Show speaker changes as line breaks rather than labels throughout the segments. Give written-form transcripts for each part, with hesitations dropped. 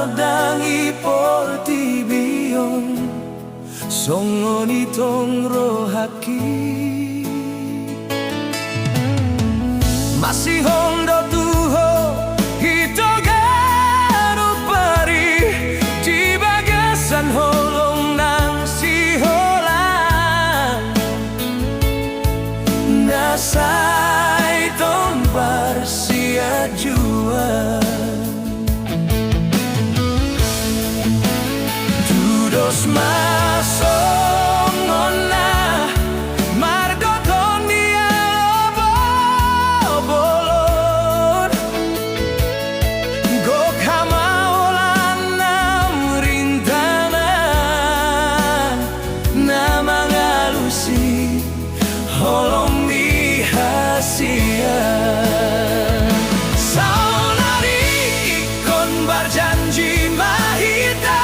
dangi portibion songon itong rohaki masih hondo tuho hito garo pari di bagasan holong nang siholan nasay ton barsia jua tudos masongon na margoton dia bolon go kamaulan nam rintana na mangalusi holong dihasia saunari ikon berjanji mahita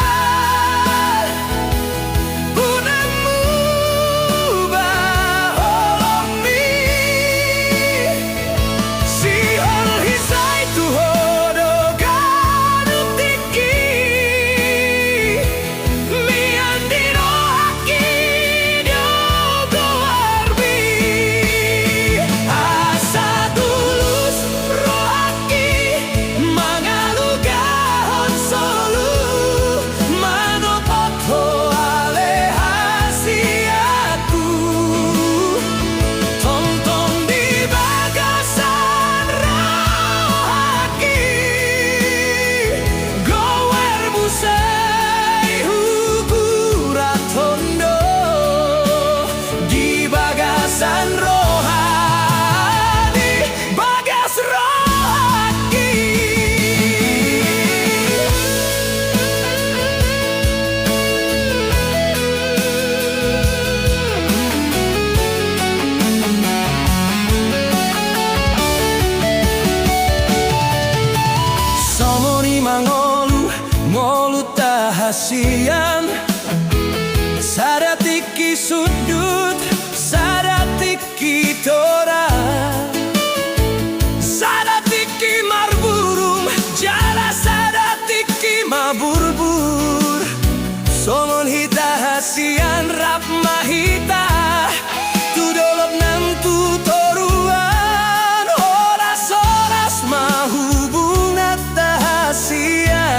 hasian sadatiki sudut sadatiki tora sadatiki marburum jala sadatiki maburbur songon hita hasian rap mahita tudolop nam tutoruan horas-horas mahubungat hasian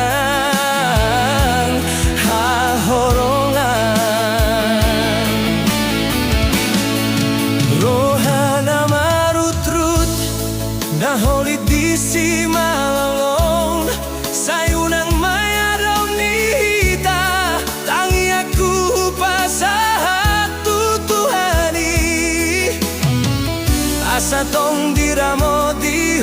holit di si malalong sayunang mayaraw nita tangi aku pasahat tutuhani asa tong diramo di